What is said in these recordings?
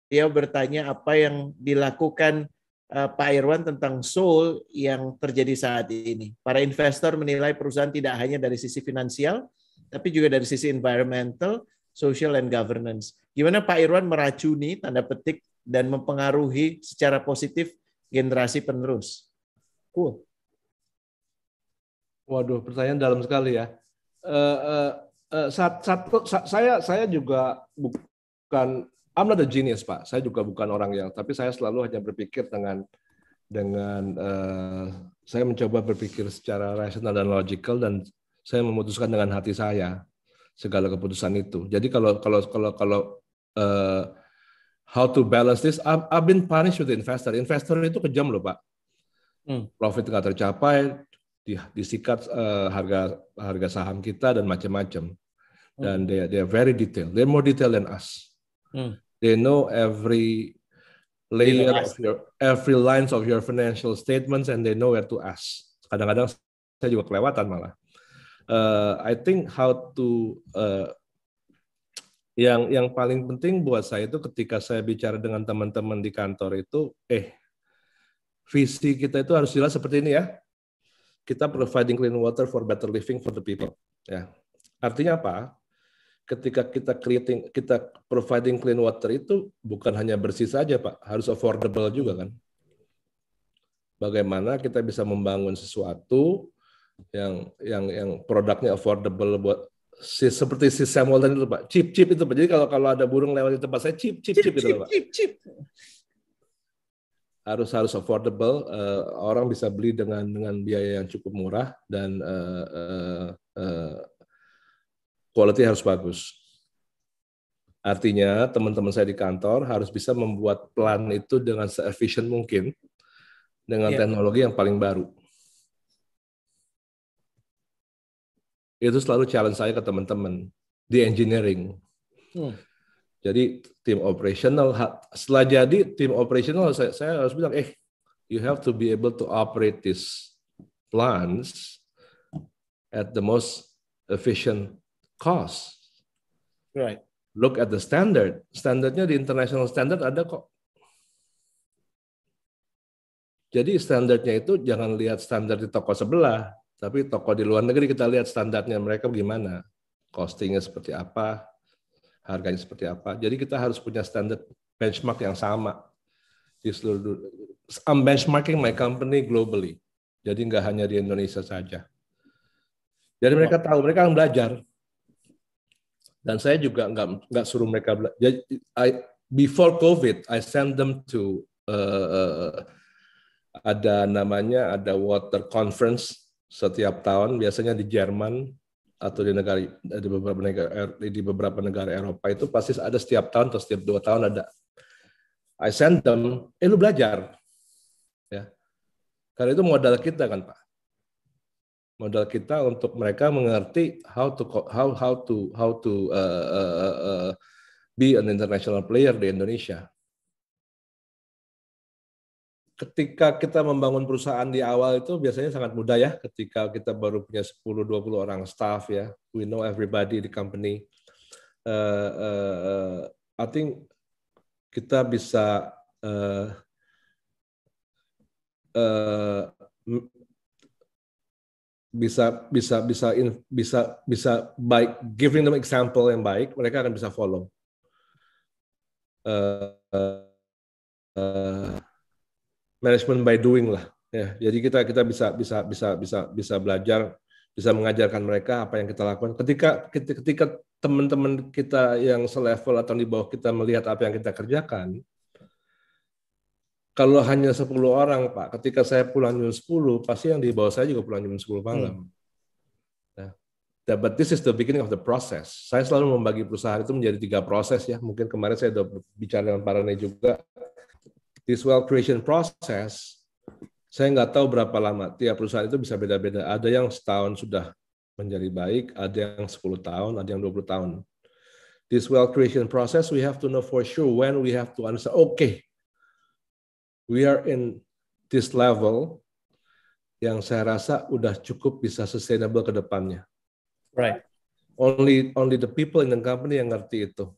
Dia bertanya apa yang dilakukan Pak Irwan tentang Seoul yang terjadi saat ini. Para investor menilai perusahaan tidak hanya dari sisi finansial, tapi juga dari sisi environmental, social, and governance. Gimana Pak Irwan meracuni, tanda petik, dan mempengaruhi secara positif generasi penerus? Cool. Waduh, pertanyaan dalam sekali ya. Saya juga bukan, I'm not a genius Pak. Saya juga bukan orang yang, tapi saya selalu hanya berpikir dengan saya mencoba berpikir secara rasional dan logical, dan saya memutuskan dengan hati saya segala keputusan itu. Jadi kalau how to balance this, I've been punished with the investor. Investor itu kejam loh Pak. Profit nggak tercapai, disikat harga saham kita dan macam-macam. Dan they are very detailed. They're more detailed than us. They know every layer of every lines of your financial statements, and they know where to ask. Kadang-kadang saya juga kelewatan malah. I think how to yang paling penting buat saya itu ketika saya bicara dengan teman-teman di kantor itu, visi kita itu harus jelas seperti ini ya. Kita providing clean water for better living for the people. Ya, artinya apa? Ketika kita providing clean water itu bukan hanya bersih saja Pak, harus affordable juga kan. Bagaimana kita bisa membangun sesuatu yang produknya affordable buat seperti si Samuel tadi itu Pak, chip itu Pak. Jadi kalau ada burung lewat di tempat saya chip gitu Pak. Harus affordable, orang bisa beli dengan biaya yang cukup murah, dan quality harus bagus. Artinya teman-teman saya di kantor harus bisa membuat plan itu dengan se-efficient mungkin dengan teknologi yang paling baru. Itu selalu challenge saya ke teman-teman di engineering. Jadi tim operational, setelah jadi tim operational saya harus bilang, you have to be able to operate these plants at the most efficient cost. Right. Look at the standard. Standarnya di international standard ada kok. Jadi standarnya itu jangan lihat standar di toko sebelah, tapi toko di luar negeri kita lihat standarnya mereka gimana, costingnya seperti apa, harganya seperti apa. Jadi kita harus punya standar benchmark yang sama di seluruh. I'm benchmarking my company globally. Jadi nggak hanya di Indonesia saja. Jadi mereka tahu, mereka akan belajar. Dan saya juga nggak suruh mereka belajar. Before COVID, I send them to ada water conference setiap tahun, biasanya di Jerman atau di beberapa negara Eropa itu pasti ada setiap tahun atau setiap 2 tahun ada. I send them, lu belajar, ya, karena itu modal kita kan Pak, modal kita untuk mereka mengerti how to be an international player di Indonesia. Ketika kita membangun perusahaan di awal itu biasanya sangat mudah ya, ketika kita baru punya 10-20 orang staff ya, we know everybody di company. I think kita bisa by giving them example yang baik, mereka akan bisa follow. Management by doing lah, ya. Jadi kita bisa belajar, bisa mengajarkan mereka apa yang kita lakukan. Ketika teman-teman kita yang selevel atau di bawah kita melihat apa yang kita kerjakan, kalau hanya 10 orang Pak, ketika saya pulang jam 10, pasti yang di bawah saya juga pulang jam 10 malam. But this is the beginning of the process. Saya selalu membagi perusahaan itu menjadi 3 proses ya. Mungkin kemarin saya sudah bicara dengan Pak Rene juga. This wealth creation process, saya nggak tahu berapa lama. Tiap perusahaan itu bisa beda-beda. Ada yang setahun sudah menjadi baik, ada yang 10 tahun, ada yang 20 tahun. This wealth creation process, we have to know for sure when we have to understand, okay, we are in this level yang saya rasa udah cukup bisa sustainable ke depannya. Right. Only the people in the company yang ngerti itu.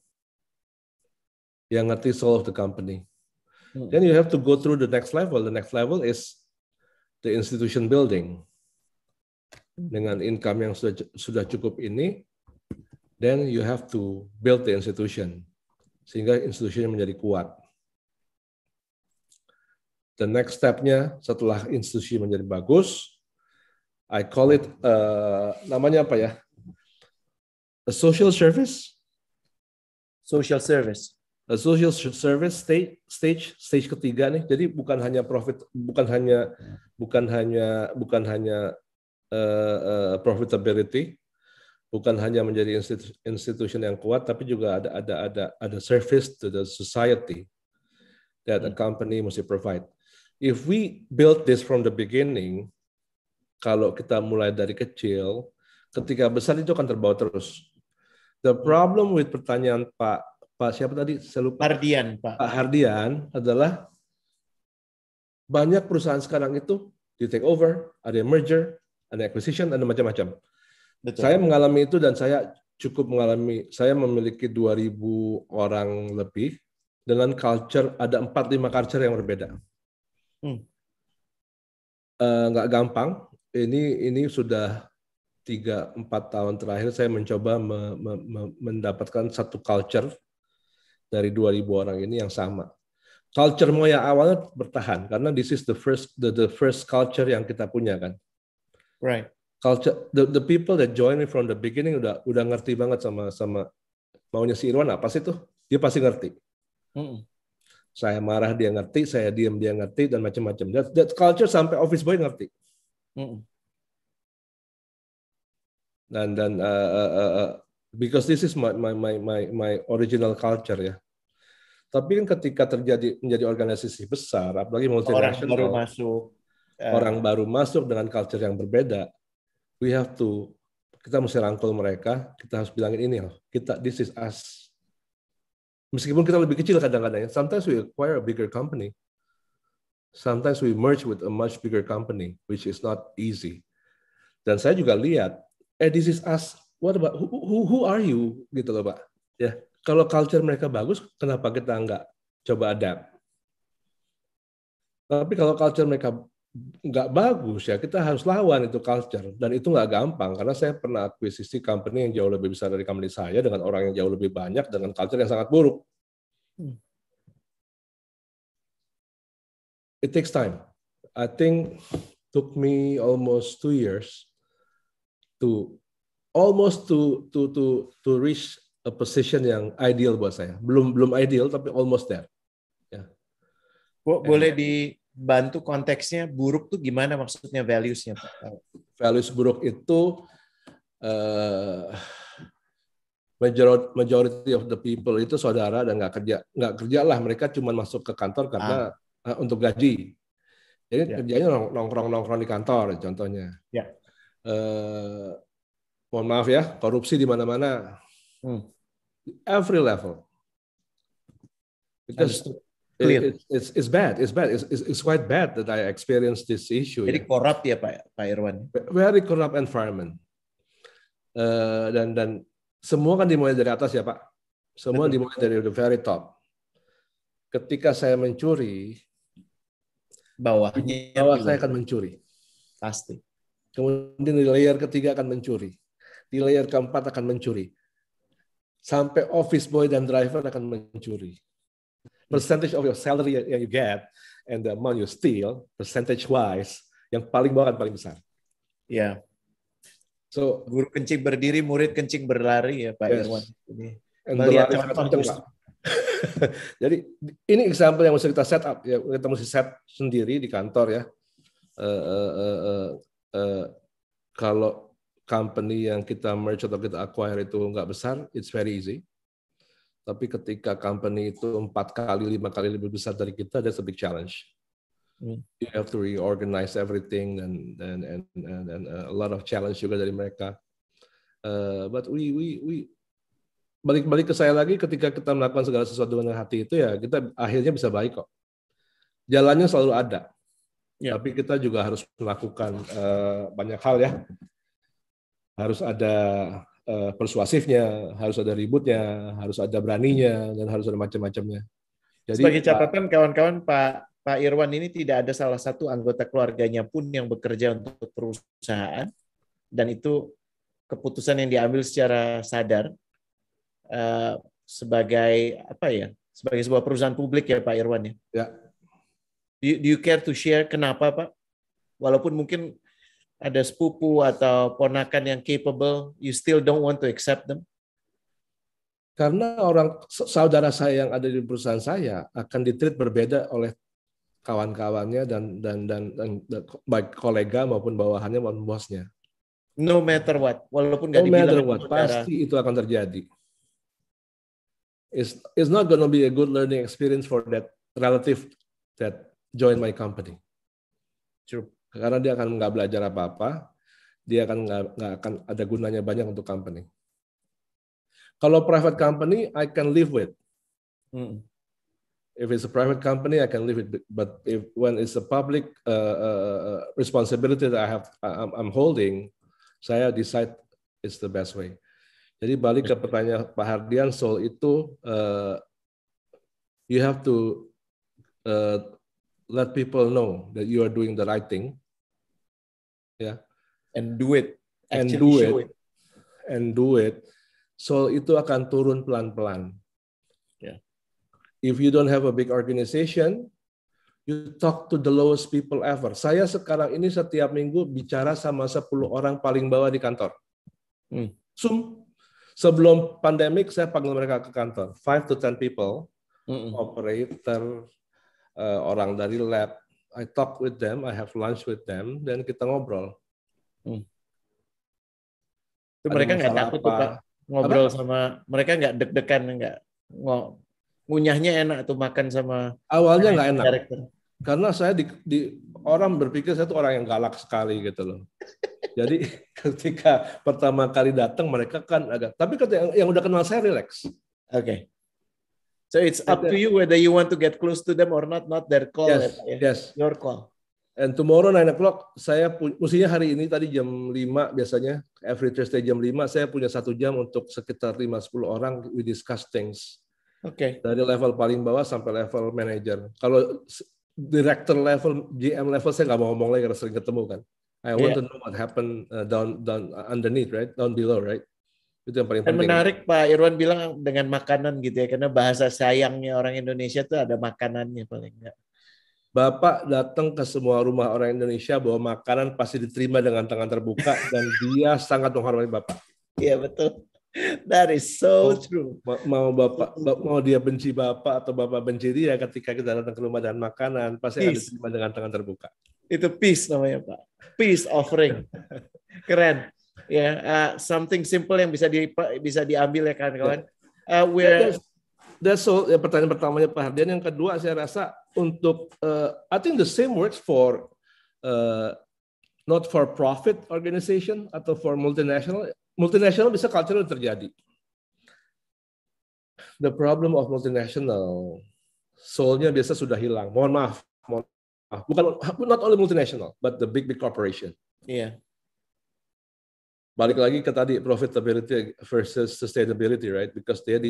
yang ngerti soul of the company. Then you have to go through the next level. The next level is the institution building. Dengan income yang sudah cukup ini, then you have to build the institution sehingga institusinya menjadi kuat. The next step-nya setelah institusi menjadi bagus, I call it namanya apa ya? A social service. Social service. A social service stage ketiga nih. Jadi bukan hanya profit, bukan hanya profitability, bukan hanya menjadi institution yang kuat, tapi juga ada service to the society that a company must provide. If we build this from the beginning, kalau kita mulai dari kecil, ketika besar itu akan terbawa terus. The problem with pertanyaan Pak siapa tadi? Saya lupa. Hardian, Pak. Pak Hardian adalah banyak perusahaan sekarang itu di take over, ada merger, ada acquisition, ada macam-macam. Saya mengalami itu dan saya cukup mengalami. Saya memiliki 2.000 orang lebih dengan culture, ada 4-5 culture yang berbeda. Nggak gampang. Ini sudah 3-4 tahun terakhir saya mencoba mendapatkan satu culture dari 2.000 orang ini yang sama. Culture Moya awalnya bertahan karena this is the first culture yang kita punya kan. Right. Culture the people that join me from the beginning udah ngerti banget sama maunya si Irwan apa sih tuh? Dia pasti ngerti. Saya marah dia ngerti, saya diam dia ngerti dan macam-macam. That culture sampai office boy ngerti. Dan because this is my original culture ya. Tapi kan ketika menjadi organisasi besar, apalagi multinasional, orang baru masuk dengan culture yang berbeda, kita mesti rangkul mereka, kita harus bilangin ini loh, this is us. Meskipun kita lebih kecil kadang-kadang, sometimes we acquire a bigger company, sometimes we merge with a much bigger company, which is not easy. Dan saya juga lihat, this is us. What about who are you gitu loh Pak? Ya, kalau culture mereka bagus, kenapa kita nggak coba adapt? Tapi kalau culture mereka nggak bagus ya kita harus lawan itu culture dan itu nggak gampang karena saya pernah akuisisi company yang jauh lebih besar dari company saya dengan orang yang jauh lebih banyak dengan culture yang sangat buruk. It takes time. I think took me almost 2 years to reach a position yang ideal buat saya. Belum ideal tapi almost there. Ya. Boleh dibantu konteksnya buruk tuh gimana maksudnya values-nya Pak? Values buruk itu majority of the people itu saudara dan nggak kerja lah, mereka cuma masuk ke kantor karena untuk gaji. Jadi kerjanya nongkrong di kantor contohnya. Mohon maaf ya, korupsi di mana-mana. Every level. Because it's bad. It's quite bad that I experienced this issue. Jadi korup ya Pak Irwan. Very corrupt environment. Dan semua kan dimulai dari atas ya Pak. Semua dimulai dari the very top. Ketika saya mencuri, bawahnya saya akan mencuri. Pasti. Kemudian di layer ketiga akan mencuri. Di layer keempat akan mencuri. Sampai office boy dan driver akan mencuri. Percentage of your salary yang you get and the amount you steal, percentage-wise, yang paling bawah kan paling besar. Ya. So, guru kencing berdiri, murid kencing berlari ya Pak Irwan. Melihat contoh. Jadi ini example yang mesti kita set up ya, kita mesti set sendiri di kantor ya. Kalau company yang kita merge atau kita acquire itu nggak besar, it's very easy. Tapi ketika company itu 4 kali, 5 kali lebih besar dari kita, that's a big challenge. You have to reorganize everything and a lot of challenge juga dari mereka. But we balik ke saya lagi, ketika kita melakukan segala sesuatu dengan hati itu ya kita akhirnya bisa baik kok. Jalannya selalu ada. Tapi kita juga harus melakukan banyak hal ya. Harus ada persuasifnya, harus ada ributnya, harus ada beraninya, dan harus ada macam-macamnya. Jadi, sebagai catatan kawan-kawan, Pak Irwan ini tidak ada salah satu anggota keluarganya pun yang bekerja untuk perusahaan, dan itu keputusan yang diambil secara sadar sebagai apa ya? Sebagai sebuah perusahaan publik ya Pak Irwan ya. Ya. Do you care to share kenapa Pak? Walaupun mungkin ada sepupu atau ponakan yang capable, you still don't want to accept them? Karena saudara saya yang ada di perusahaan saya akan ditreat berbeda oleh kawan-kawannya dan baik kolega maupun bawahannya maupun bosnya. No matter what, walaupun nggak dibilang. No matter what, pasti itu akan terjadi. It's not going to be a good learning experience for that relative that join my company. True. Karena dia akan nggak belajar apa-apa, dia akan nggak akan ada gunanya banyak untuk company. Kalau private company, I can live with. If it's a private company, I can live with. But when it's a public responsibility that I'm holding, saya decide it's the best way. Jadi balik ke pertanyaan Pak Hardian, soul itu you have to let people know that you are doing the right thing. Yeah. And do it. And do it. So itu akan turun pelan-pelan. Yeah. If you don't have a big organization, you talk to the lowest people ever. Saya sekarang ini setiap minggu bicara sama 10 orang paling bawah di kantor. Sebelum pandemik saya panggil mereka ke kantor. 5 to 10 people, operator, orang dari lab. I talk with them, I have lunch with them, dan kita ngobrol. Itu mereka nggak takut tuh Pak ngobrol sama mereka, nggak deg-degan, nggak ngunyahnya enak tuh makan sama. Awalnya nggak enak, karena saya orang berpikir saya tuh orang yang galak sekali gitu loh. Jadi ketika pertama kali datang mereka kan agak, tapi yang udah kenal saya relax. Okay. So it's up to you whether you want to get close to them or not their call. Yes. Your call. And tomorrow 9 o'clock, saya mestinya hari ini tadi jam 5 biasanya, every Thursday jam 5, saya punya 1 jam untuk sekitar 5-10 orang, we discuss things. Oke. Dari level paling bawah sampai level manager. Kalau director level, GM level, saya nggak mau ngomong lagi karena sering ketemu kan. I want to know what happened down underneath, right? Down below, right? Itu yang paling penting. Dan menarik Pak Irwan bilang dengan makanan gitu ya, karena bahasa sayangnya orang Indonesia tuh ada makanannya paling enggak. Bapak datang ke semua rumah orang Indonesia bawa makanan pasti diterima dengan tangan terbuka dan dia sangat menghormati Bapak. Iya betul. That is so true. Mau dia benci Bapak atau Bapak benci dia, ketika kita datang ke rumah dan makanan pasti ada diterima dengan tangan terbuka. Itu peace namanya Pak. Peace offering. Keren. Ya, something simple yang bisa diambil ya kawan-kawan. That's all. Ya, pertanyaan pertamanya Pak Hardian. Yang kedua saya rasa untuk I think the same works for not for profit organization atau for multinational. Multinational bisa cultural terjadi. The problem of multinational, soul-nya biasa sudah hilang. Mohon maaf. Bukan not only multinational, but the big corporation. Iya. Balik lagi ke tadi profitability versus sustainability, right? Because dia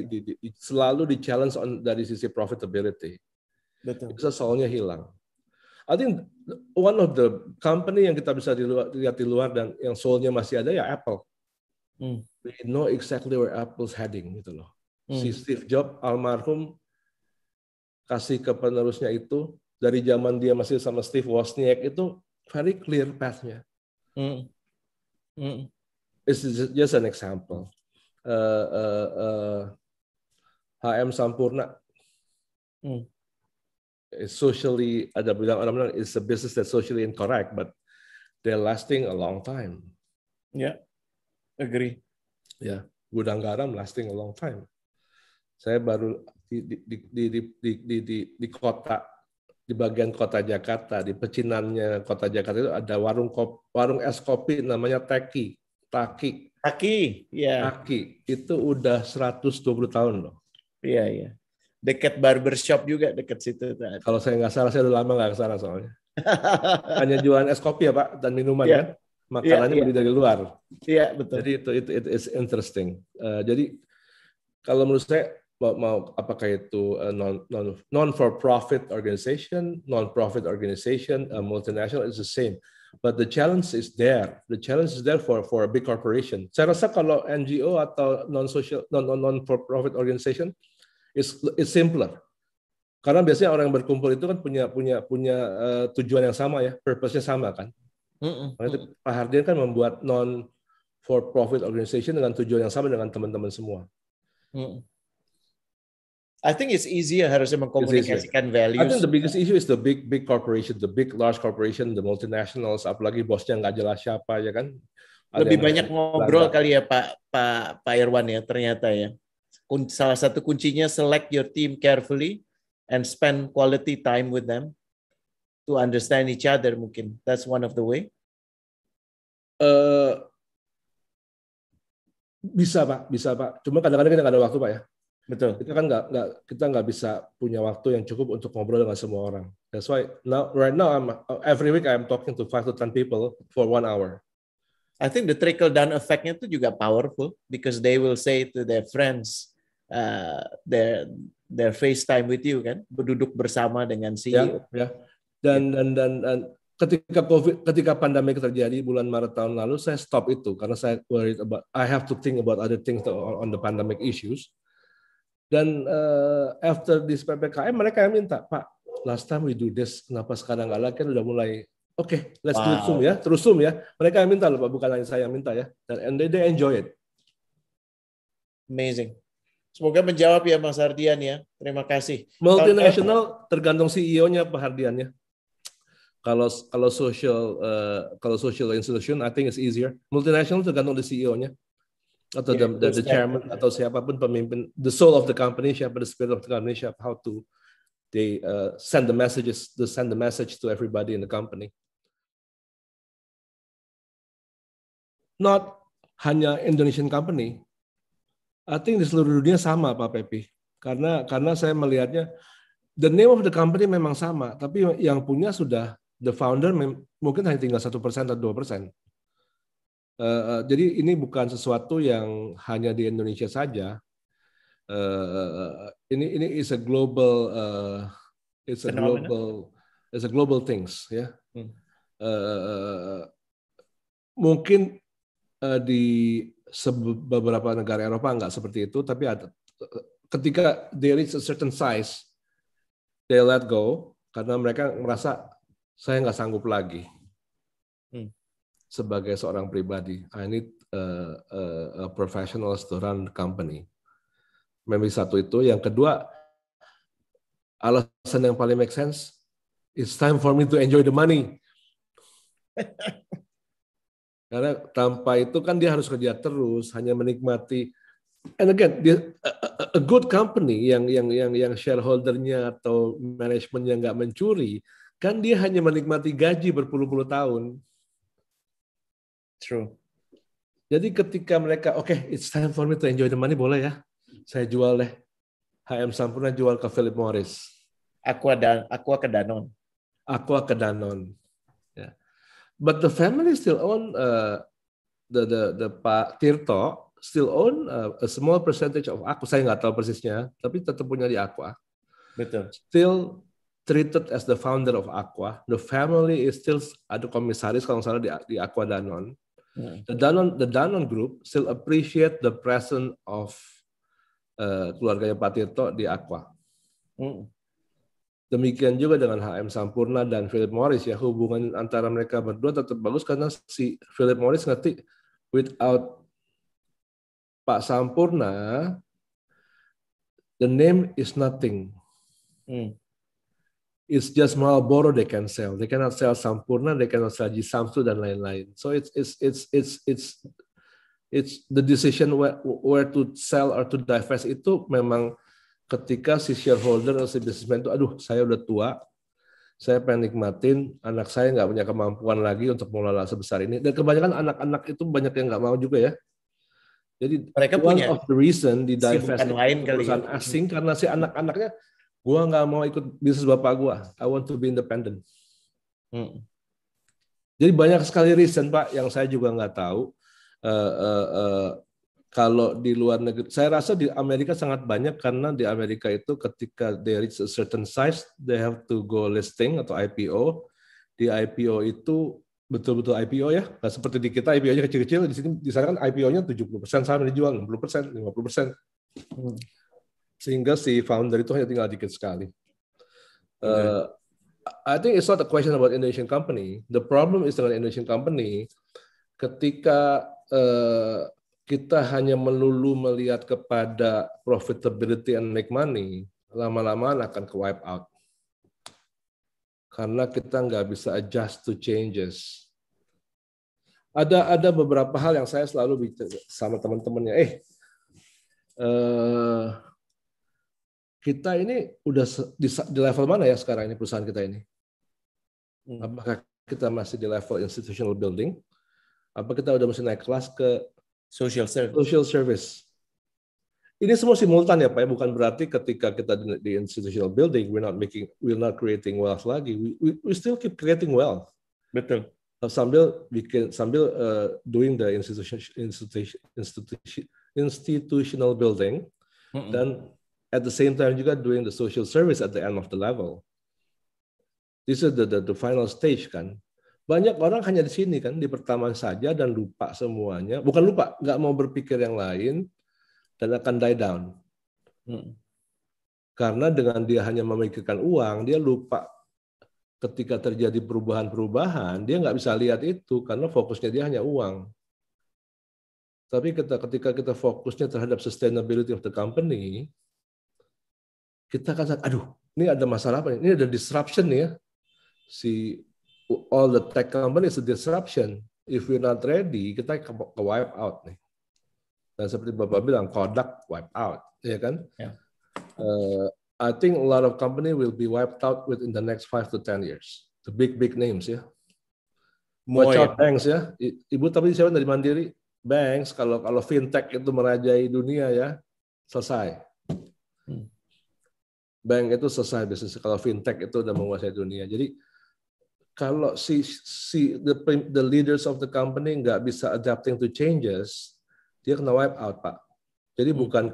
selalu di-challenge dari sisi profitability. Betul. Bisa soalnya hilang. I think one of the company yang kita bisa lihat di luar dan yang soalnya masih ada ya Apple. We know exactly where Apple's heading gitu loh. Si Steve Jobs almarhum kasih ke penerusnya itu dari zaman dia masih sama Steve Wozniak itu very clear path-nya. It's just an example. HM Sampurna is socially, ada bilang it's a business that's socially incorrect, but they're lasting a long time. Yeah, agree. Ya, Gudang Garam lasting a long time. Saya baru di kota, di bagian kota Jakarta, di pecinannya kota Jakarta itu ada warung es kopi namanya Taki, ya. Taki itu udah 120 tahun loh. Iya, iya. Dekat barbershop juga dekat situ. Kalau saya nggak salah, saya udah lama nggak ke sana soalnya. Hanya jualan es kopi ya Pak dan minuman kan? makanannya beli dari luar. Iya, betul. Jadi itu is interesting. Jadi kalau menurut saya mau apakah itu non for profit organization, multinational is the same. But the challenge is there. The challenge is there for a big corporation. Saya rasa kalau NGO atau non for profit organization is simpler. Karena biasanya orang yang berkumpul itu kan punya tujuan yang sama ya, purpose-nya sama kan. Pak Hardian kan membuat non for profit organization dengan tujuan yang sama dengan teman-teman semua. I think it's easier harusnya mengkomunikasikan values. I think the biggest issue is the big corporation, large corporation, the multinationals, apalagi bosnya nggak jelas siapa ya kan. Lebih banyak ngobrol kali ya Pak Irwan ya ternyata ya. Salah satu kuncinya select your team carefully and spend quality time with them to understand each other mungkin. That's one of the way. Bisa Pak. Cuma kadang-kadang kita nggak ada waktu Pak ya. Betul. Kita nggak bisa punya waktu yang cukup untuk ngobrol dengan semua orang. That's why right now every week I'm talking to 5 to 10 people for 1 hour. I think the trickle down effect-nya itu juga powerful because they will say to their friends, their FaceTime with you kan, berduduk bersama dengan CEO. Ya. Dan ketika pandemi terjadi bulan Maret tahun lalu, saya stop itu karena saya worried about I have to think about other things on the pandemic issues. Dan after this PPKM mereka yang minta, Pak, last time we do this, kenapa sekarang nggak lagi? Kan udah mulai, okay, let's do it Zoom ya, terus Zoom ya. Mereka yang minta loh Pak, bukan hanya saya yang minta ya. And they enjoy it. Amazing. Semoga menjawab ya Mas Hardian ya. Terima kasih. Multinational tergantung CEO-nya Pak Hardian ya. Kalau social institution, I think it's easier. Multinational tergantung di CEO-nya. Atau the chairman atau siapapun pemimpin, the soul of the company, siapa the spirit of the company, siapa how to they send the message to everybody in the company. Not hanya Indonesian company, I think di seluruh dunia sama Pak Pepi. Karena saya melihatnya the name of the company memang sama, tapi yang punya sudah the founder mungkin hanya tinggal 1% atau 2%. Jadi ini bukan sesuatu yang hanya di Indonesia saja. Ini is a global, it's a global things ya. Mungkin di beberapa negara Eropa nggak seperti itu, tapi ketika they reach a certain size, they let go karena mereka merasa saya nggak sanggup lagi. Sebagai seorang pribadi, I need a professionals to run the company. Memang satu itu. Yang kedua, alasan yang paling make sense, it's time for me to enjoy the money. Karena tanpa itu kan dia harus kerja terus, hanya menikmati. And again, a good company yang shareholdernya atau manajemennya nggak mencuri, kan dia hanya menikmati gaji berpuluh-puluh tahun. True. Jadi ketika mereka, it's time for me to enjoy the money, boleh ya? Saya jual deh. HM Sampurna jual ke Philip Morris. Aqua ke Danone. Aqua ke Danone. Yeah. But the family still own, the Pak Tirto still own a small percentage of Aqua. Saya nggak tahu persisnya, tapi tetap punya di Aqua. Betul. Still treated as the founder of Aqua. The family is still ada komisaris kalau salah di Aqua Danone. The Danone Group still appreciate the presence of keluarganya Pak Tirto di Aqua. Demikian juga dengan HM Sampurna dan Philip Morris ya, hubungan antara mereka berdua tetap bagus karena si Philip Morris ngerti without Pak Sampurna the name is nothing. It's just Marlboro they can sell. They cannot sell Sampurna, they cannot sell Jisamsu dan lain-lain. So it's the decision where to sell or to divest itu memang ketika si shareholder atau si businessman itu, aduh saya udah tua, saya pengen nikmatin, anak saya nggak punya kemampuan lagi untuk mengelola sebesar ini. Dan kebanyakan anak-anak itu banyak yang nggak mau juga ya. Jadi mereka one punya of the reason di divest lain perusahaan asing karena si anak-anaknya, gua nggak mau ikut bisnis bapak gua. I want to be independent. Jadi banyak sekali reason Pak yang saya juga nggak tahu. Kalau di luar negeri, saya rasa di Amerika sangat banyak karena di Amerika itu ketika they reach a certain size, they have to go listing atau IPO. Di IPO itu betul-betul IPO ya, nggak seperti di kita IPO-nya kecil-kecil. Di sana kan IPO-nya 70% saham dijual, 60%, 50%. Sehingga si founder itu hanya tinggal dikit sekali. I think it's not a question about Indonesian company. The problem is dengan Indonesian company ketika kita hanya melulu melihat kepada profitability and make money, lama-lama akan ke wipe out. Karena kita nggak bisa adjust to changes. Ada beberapa hal yang saya selalu bicara sama teman-temannya. Kita ini udah di level mana ya sekarang ini perusahaan kita ini? Apakah kita masih di level institutional building? Apa kita udah mesti naik kelas ke social service? Ini semua simultan ya Pak, bukan berarti ketika kita di institutional building we're not creating wealth lagi. We still keep creating wealth. Betul. Sambil doing the institutional building dan at the same time juga doing the social service at the end of the level. This is the final stage kan. Banyak orang hanya di sini kan, di pertama saja dan lupa semuanya. Bukan lupa, nggak mau berpikir yang lain dan akan die down. Karena dengan dia hanya memikirkan uang, dia lupa ketika terjadi perubahan-perubahan, dia nggak bisa lihat itu karena fokusnya dia hanya uang. Tapi ketika kita fokusnya terhadap sustainability of the company, kita akan sadar, aduh, ini ada masalah apa nih? Ini ada disruption nih ya. All the tech company is a disruption. If we're not ready, kita ke wipe out nih. Dan seperti Bapak bilang, Kodak wipe out, ya kan? Yeah. I think a lot of company will be wiped out within the next 5 to 10 years. The big names ya. Watch out banks ya. Ibu tapi siapa dari Mandiri? Banks kalau fintech itu merajai dunia ya, selesai. Bank itu selesai bisnis kalau fintech itu udah menguasai dunia. Jadi kalau the leaders of the company nggak bisa adapting to changes, dia kena wipe out Pak. Jadi bukan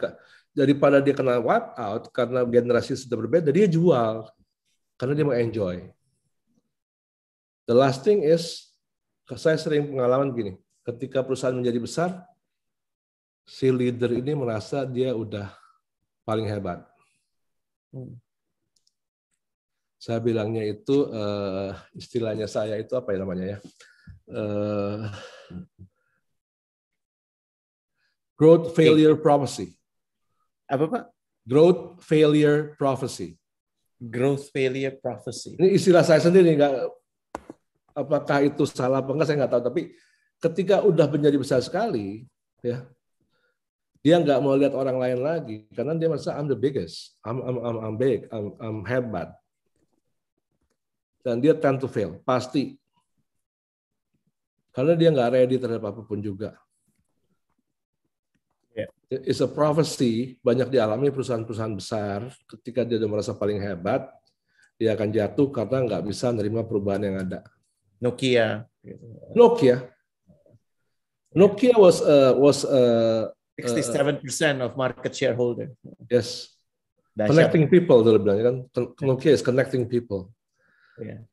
daripada dia kena wipe out karena generasi sudah berbeda, dia jual karena dia mau enjoy. The last thing is, saya sering pengalaman gini, ketika perusahaan menjadi besar, si leader ini merasa dia udah paling hebat. Saya bilangnya itu istilahnya saya itu apa ya namanya ya? Growth failure prophecy. Apa Pak? Growth failure prophecy. Growth failure prophecy. Ini istilah saya sendiri, nggak apakah itu salah apa enggak saya nggak tahu. Tapi ketika udah menjadi besar sekali, ya dia nggak mau lihat orang lain lagi karena dia merasa I'm the biggest, I'm big, I'm hebat. Dan dia tend to fail, pasti. Karena dia nggak ready terhadap apapun juga. Yeah. It's a prophecy, banyak dialami perusahaan-perusahaan besar, ketika dia udah merasa paling hebat, dia akan jatuh karena nggak bisa menerima perubahan yang ada. Nokia was 67% of market shareholder. Yes. Connecting people dulu bilangnya kan. Nokia is connecting people. Yeah.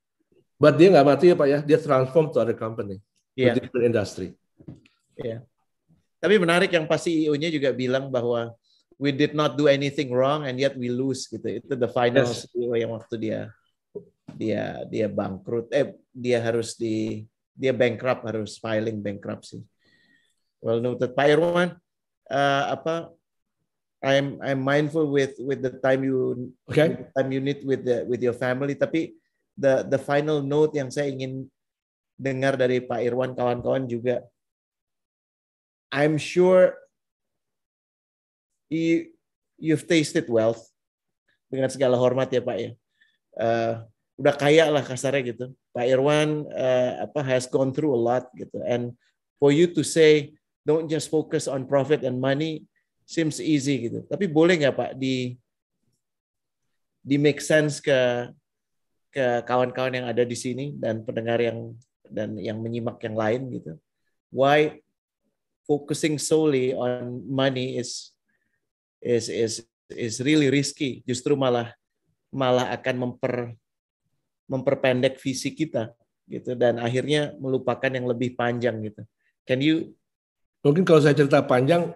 But dia nggak mati ya Pak ya, dia transform to other company, to different industry. Yeah. Tapi menarik yang pas CEO-nya juga bilang bahwa we did not do anything wrong and yet we lose gitu. Itu the final CEO yang waktu dia bangkrut, dia bankrupt, harus filing bankruptcy. Well noted, Pak Irwan. I'm mindful with the time you need with your family. Tapi the final note yang saya ingin dengar dari Pak Irwan, kawan-kawan juga, I'm sure you've tasted wealth, dengan segala hormat ya Pak ya. Udah kaya lah kasarnya gitu. Pak Irwan has gone through a lot gitu. And for you to say don't just focus on profit and money seems easy gitu. Tapi boleh nggak Pak di make sense ke kawan-kawan yang ada di sini dan pendengar yang dan yang menyimak yang lain gitu. Why focusing solely on money is really risky. Justru malah akan memperpendek visi kita gitu, dan akhirnya melupakan yang lebih panjang gitu. Mungkin kalau saya cerita panjang,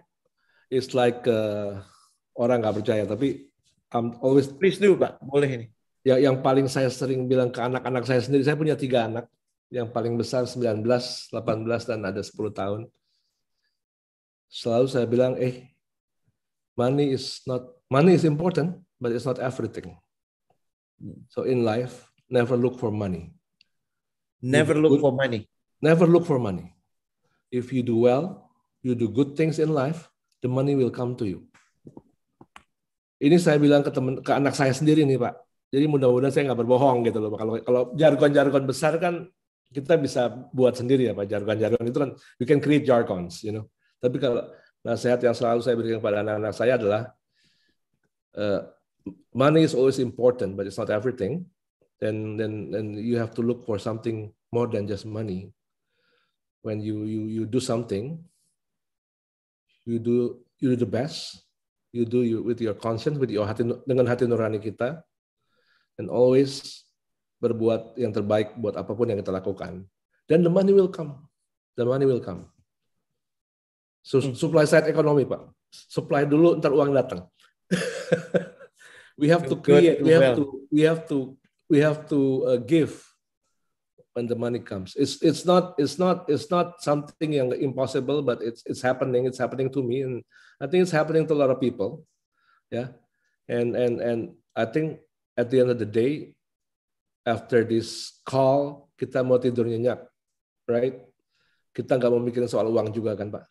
it's like orang nggak percaya, tapi I'm always. Please do, Pak. Boleh ini. Ya, yang paling saya sering bilang ke anak-anak saya sendiri, saya punya 3 anak, yang paling besar 19, 18, dan ada 10 tahun. Selalu saya bilang, money is important, but it's not everything. So in life, never look for money. Never look for money. Never look for money. If you do well, you do good things in life, the money will come to you. Ini saya bilang ke anak saya sendiri nih, Pak. Jadi mudah-mudahan saya nggak berbohong gitu loh. Kalau jargon-jargon besar kan kita bisa buat sendiri ya, Pak. Jargon-jargon itu kan we can create jargons, you know. Tapi kalau nasihat yang selalu saya berikan kepada anak-anak saya adalah money is always important, but it's not everything. Then you have to look for something more than just money. When you do something, you do the best. You do with your conscience, with your hati, dengan hati nurani kita. And always berbuat yang terbaik buat apapun yang kita lakukan. Then the money will come. The money will come. So, supply side ekonomi, Pak. Supply dulu, ntar uang datang. We have to create. We have to give when the money comes. It's not something yang impossible, but it's happening. It's happening to me, and I think it's happening to a lot of people. Yeah, and I think at the end of the day, after this call, kita mau tidur nyenyak, right? Kita nggak mau mikirin soal uang juga kan, Pak?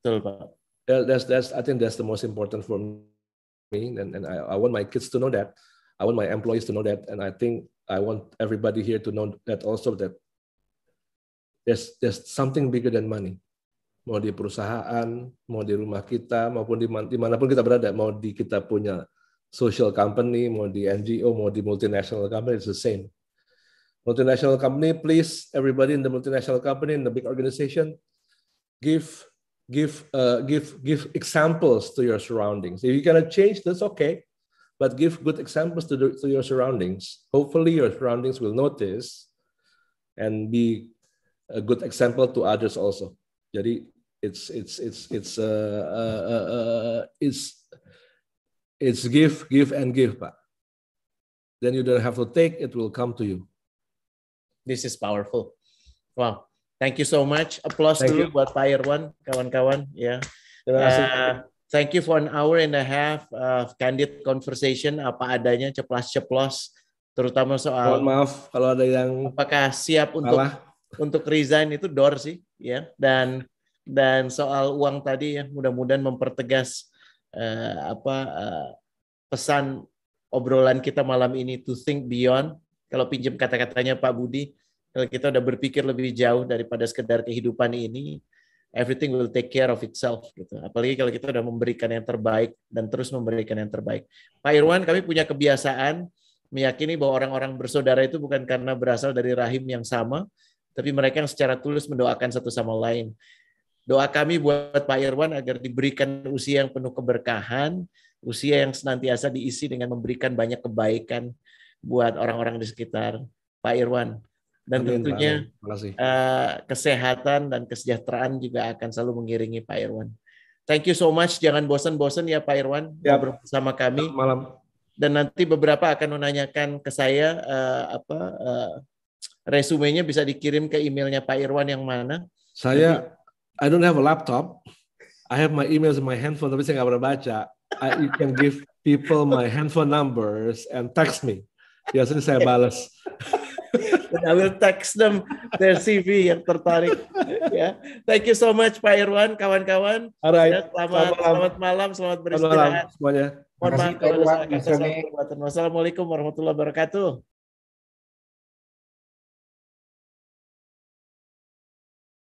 Betul, Pak. I think that's the most important for me, and I want my kids to know that. I want my employees to know that, and I think I want everybody here to know that also, that there's something bigger than money. Mau di perusahaan, mau di rumah kita, maupun dimanapun kita berada, mau di kita punya social company, mau di NGO, mau di multinational company, it's the same. Multinational company, please, everybody in the multinational company, in the big organization, give examples to your surroundings. If you cannot change, that's okay, but give good examples to your surroundings. Hopefully, your surroundings will notice and be a good example to others also. Jadi it's give and give, Pak. Then you don't have to take, it will come to you. This is powerful. Wow. Thank you so much. Applause dulu buat Pak Irwan, kawan-kawan. Ya. Terima kasih. Thank you for an hour and a half of candid conversation, apa adanya, ceplas-ceplos, terutama soal. Mohon maaf kalau ada yang apakah siap untuk resign, itu door sih, ya. Dan soal uang tadi, ya, mudah-mudahan mempertegas pesan obrolan kita malam ini, to think beyond. Kalau pinjam kata-katanya Pak Budi, kalau kita udah berpikir lebih jauh daripada sekedar kehidupan ini, everything will take care of itself gitu. Apalagi kalau kita udah memberikan yang terbaik dan terus memberikan yang terbaik. Pak Irwan, kami punya kebiasaan meyakini bahwa orang-orang bersaudara itu bukan karena berasal dari rahim yang sama, tapi mereka yang secara tulus mendoakan satu sama lain. Doa kami buat Pak Irwan agar diberikan usia yang penuh keberkahan, usia yang senantiasa diisi dengan memberikan banyak kebaikan buat orang-orang di sekitar Pak Irwan. Dan amin, tentunya kesehatan dan kesejahteraan juga akan selalu mengiringi Pak Irwan. Thank you so much. Jangan bosan-bosan ya Pak Irwan ngobrol bersama kami. Malam. Dan nanti beberapa akan menanyakan ke saya resumenya bisa dikirim ke emailnya Pak Irwan yang mana? I don't have a laptop. I have my emails in my handphone, tapi saya nggak pernah baca. You can give people my handphone numbers and text me. Biasanya saya balas. I will text them their CV yang tertarik. Ya, thank you so much Pak Irwan, kawan-kawan. Alright. Selamat malam, selamat beristirahat. Semuanya. Mohon maaf kalau ada salah kata. Wassalamualaikum warahmatullahi wabarakatuh.